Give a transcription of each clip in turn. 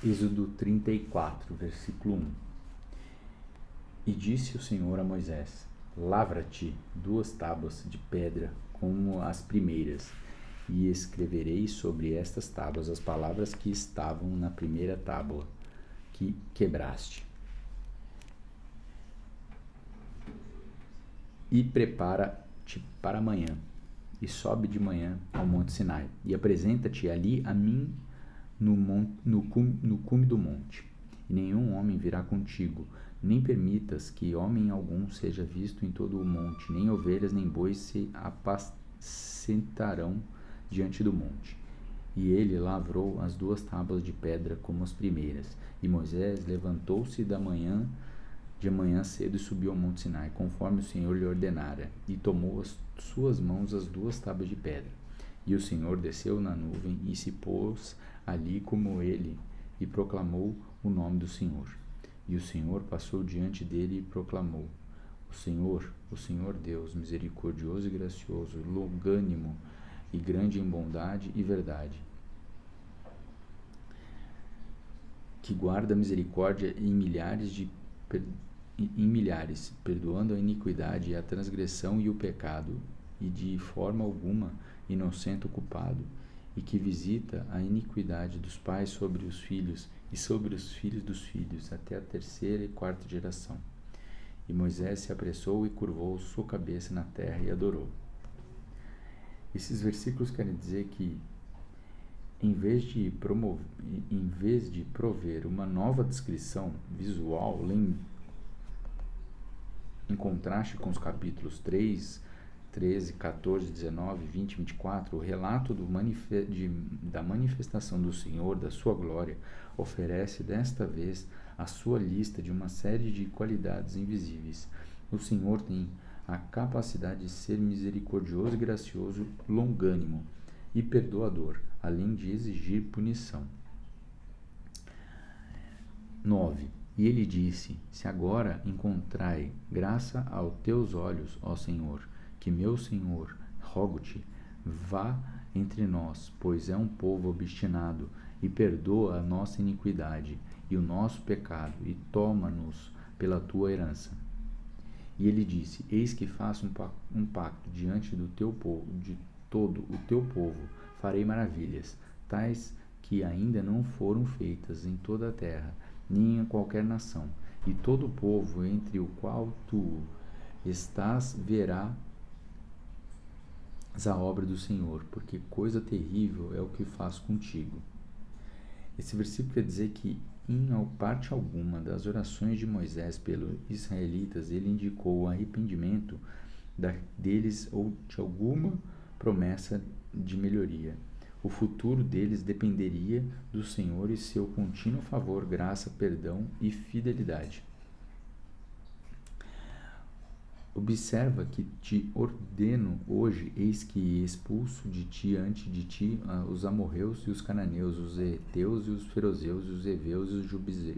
Êxodo 34, versículo 1. E disse o Senhor a Moisés: Lavra-te 2 tábuas de pedra como as primeiras, e escreverei sobre estas tábuas as palavras que estavam na primeira tábua que quebraste. E prepara-te para amanhã, e sobe de manhã ao monte Sinai, e apresenta-te ali a mim no cume do monte. E nenhum homem virá contigo, nem permitas que homem algum seja visto em todo o monte, nem ovelhas nem bois se apacentarão diante do monte. E ele lavrou as 2 tábuas de pedra como as primeiras. E Moisés levantou-se de manhã cedo e subiu ao monte Sinai, conforme o Senhor lhe ordenara, e tomou as suas mãos as 2 tábuas de pedra. E o Senhor desceu na nuvem e se pôs ali como ele, e proclamou o nome do Senhor. E o Senhor passou diante dele e proclamou: o Senhor Deus, misericordioso e gracioso, longânimo e grande em bondade e verdade, que guarda misericórdia em milhares, perdoando a iniquidade e a transgressão e o pecado, e de forma alguma inocente o culpado, e que visita a iniquidade dos pais sobre os filhos e sobre os filhos dos filhos, até a 3ª e 4ª geração. E Moisés se apressou e curvou sua cabeça na terra e adorou. Esses versículos querem dizer que, em vez de prover uma nova descrição visual, em contraste com os capítulos 3, 13, 14, 19, 20, 24, o relato da manifestação do Senhor, da sua glória, oferece desta vez a sua lista de uma série de qualidades invisíveis. O Senhor tem a capacidade de ser misericordioso e gracioso, longânimo e perdoador, além de exigir punição. 9. E ele disse: Se agora encontrai graça aos teus olhos, ó Senhor, que meu Senhor, rogo-te, vá entre nós, pois é um povo obstinado, e perdoa a nossa iniquidade e o nosso pecado, e toma-nos pela tua herança. E ele disse: Eis que faço um pacto diante do teu povo, de todo o teu povo, farei maravilhas, tais que ainda não foram feitas em toda a terra, nem em qualquer nação, e todo o povo entre o qual tu estás verá a obra do Senhor, porque coisa terrível é o que faço contigo. Esse versículo quer dizer que, em parte alguma das orações de Moisés pelos israelitas, ele indicou o arrependimento deles ou de alguma promessa de melhoria. O futuro deles dependeria do Senhor e seu contínuo favor, graça, perdão e fidelidade. Observa que te ordeno hoje, eis que expulso de ti, ante de ti, os amorreus e os cananeus, os heteus e os ferozeus, os heveus e os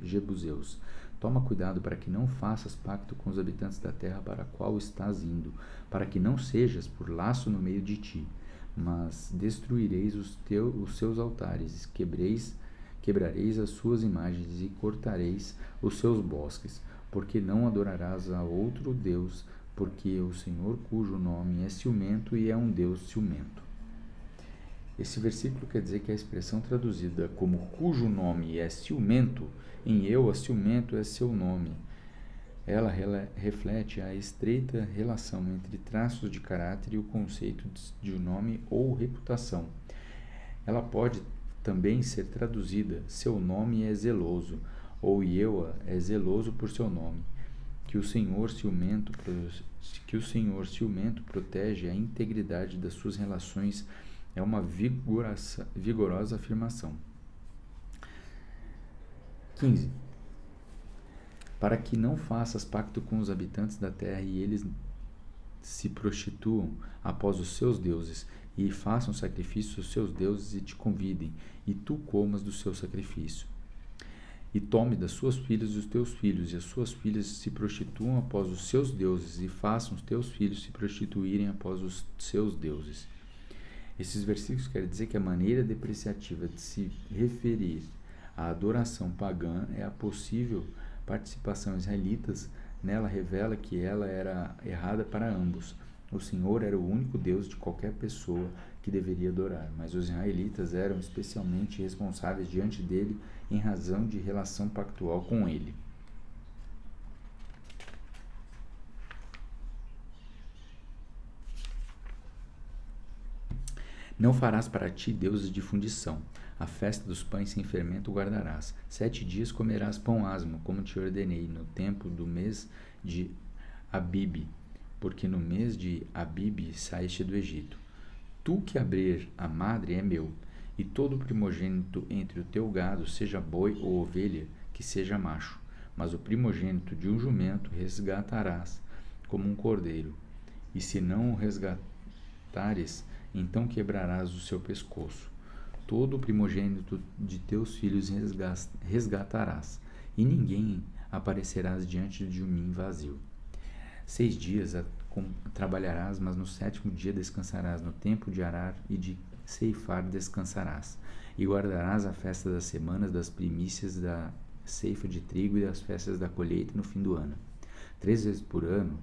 jebuseus. Toma cuidado para que não faças pacto com os habitantes da terra para a qual estás indo, para que não sejas por laço no meio de ti, mas destruireis os seus altares, quebrareis as suas imagens e cortareis os seus bosques, porque não adorarás a outro Deus, porque o Senhor, cujo nome é ciumento, e é um Deus ciumento. Esse versículo quer dizer que a expressão traduzida como cujo nome é ciumento, em eu, a ciumento é seu nome. Ela reflete a estreita relação entre traços de caráter e o conceito de nome ou reputação. Ela pode também ser traduzida: seu nome é zeloso, ou Ieua é zeloso por seu nome. Que o Senhor ciumento protege a integridade das suas relações é uma vigorosa afirmação. 15. Para que não faças pacto com os habitantes da terra e eles se prostituam após os seus deuses, e façam sacrifício aos seus deuses e te convidem, e tu comas do seu sacrifício. E tome das suas filhas os teus filhos, e as suas filhas se prostituam após os seus deuses, e façam os teus filhos se prostituírem após os seus deuses. Esses versículos querem dizer que a maneira depreciativa de se referir A adoração pagã é a possível participação israelitas. Nela revela que ela era errada para ambos. O Senhor era o único Deus de qualquer pessoa que deveria adorar, mas os israelitas eram especialmente responsáveis diante dele em razão de relação pactual com ele. Não farás para ti deuses de fundição. A festa dos pães sem fermento guardarás. 7 dias comerás pão asmo, como te ordenei, no tempo do mês de Abibe, porque no mês de Abibe saíste do Egito. Tu que abrir a madre é meu, e todo primogênito entre o teu gado, seja boi ou ovelha, que seja macho. Mas o primogênito de um jumento resgatarás como um cordeiro, e se não o resgatares, então quebrarás o seu pescoço. Todo o primogênito de teus filhos resgatarás, e ninguém aparecerás diante de mim vazio. 6 dias trabalharás, mas no 7º dia descansarás. No tempo de arar e de ceifar descansarás. E guardarás a festa das semanas, das primícias da ceifa de trigo e das festas da colheita no fim do ano. 3 vezes por ano,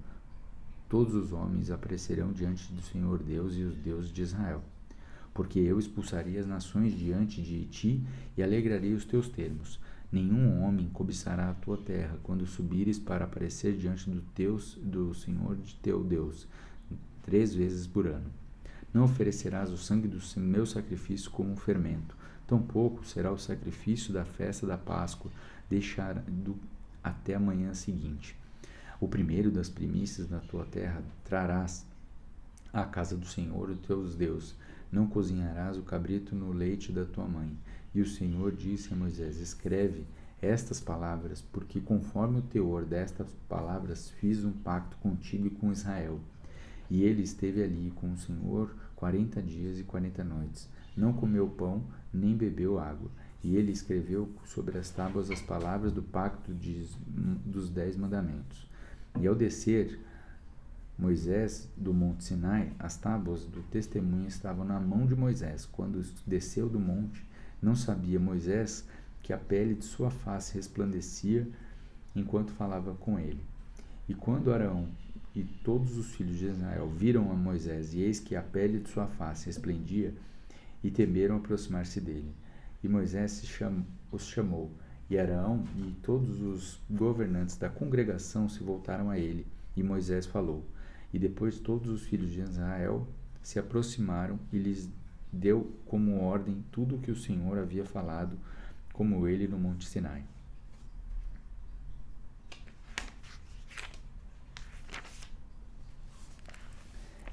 todos os homens aparecerão diante do Senhor Deus e os deuses de Israel. Porque eu expulsaria as nações diante de ti e alegrarei os teus termos. Nenhum homem cobiçará a tua terra quando subires para aparecer diante do Senhor de teu Deus, 3 vezes por ano. Não oferecerás o sangue do meu sacrifício como um fermento. Tampouco será o sacrifício da festa da Páscoa, até a manhã seguinte. O primeiro das primícias da tua terra trarás à casa do Senhor, o teu Deus. Não cozinharás o cabrito no leite da tua mãe. E o Senhor disse a Moisés: escreve estas palavras, porque conforme o teor destas palavras fiz um pacto contigo e com Israel. E ele esteve ali com o Senhor 40 dias e 40 noites. Não comeu pão, nem bebeu água. E ele escreveu sobre as tábuas as palavras do pacto dos 10 mandamentos. E ao descer Moisés do monte Sinai, as tábuas do testemunho estavam na mão de Moisés. Quando desceu do monte, não sabia Moisés que a pele de sua face resplandecia enquanto falava com ele. E quando Arão e todos os filhos de Israel viram a Moisés, e eis que a pele de sua face resplendia, e temeram aproximar-se dele. E Moisés os chamou, e Arão e todos os governantes da congregação se voltaram a ele, e Moisés falou. E depois todos os filhos de Israel se aproximaram e lhes deu como ordem tudo o que o Senhor havia falado, como ele no monte Sinai.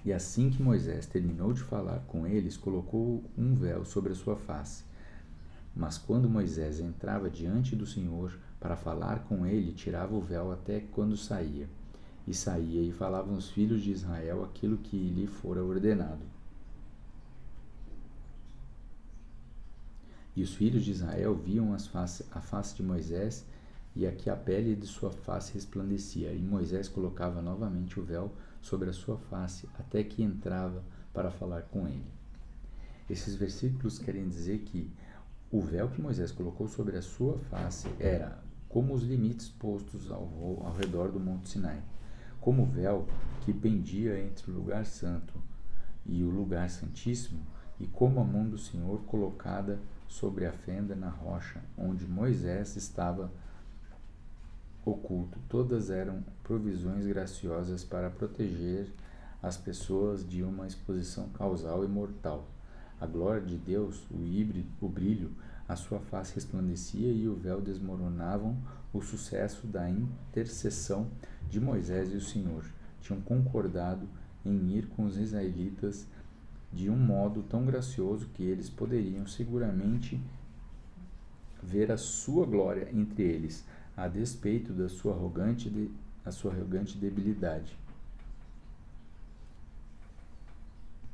E assim que Moisés terminou de falar com eles, colocou um véu sobre a sua face. Mas quando Moisés entrava diante do Senhor para falar com ele, tirava o véu até quando saía. E saía e falavam os filhos de Israel aquilo que lhe fora ordenado. E os filhos de Israel viam a face de Moisés, e aqui a pele de sua face resplandecia. E Moisés colocava novamente o véu sobre a sua face, até que entrava para falar com ele. Esses versículos querem dizer que o véu que Moisés colocou sobre a sua face era como os limites postos ao redor do Monte Sinai, como o véu que pendia entre o lugar santo e o lugar santíssimo, e como a mão do Senhor colocada sobre a fenda na rocha, onde Moisés estava oculto. Todas eram provisões graciosas para proteger as pessoas de uma exposição causal e mortal. A glória de Deus, o brilho, a sua face resplandecia e o véu desmoronavam o sucesso da intercessão de Moisés, e o Senhor tinham concordado em ir com os israelitas de um modo tão gracioso que eles poderiam seguramente ver a sua glória entre eles, a despeito da sua arrogante debilidade.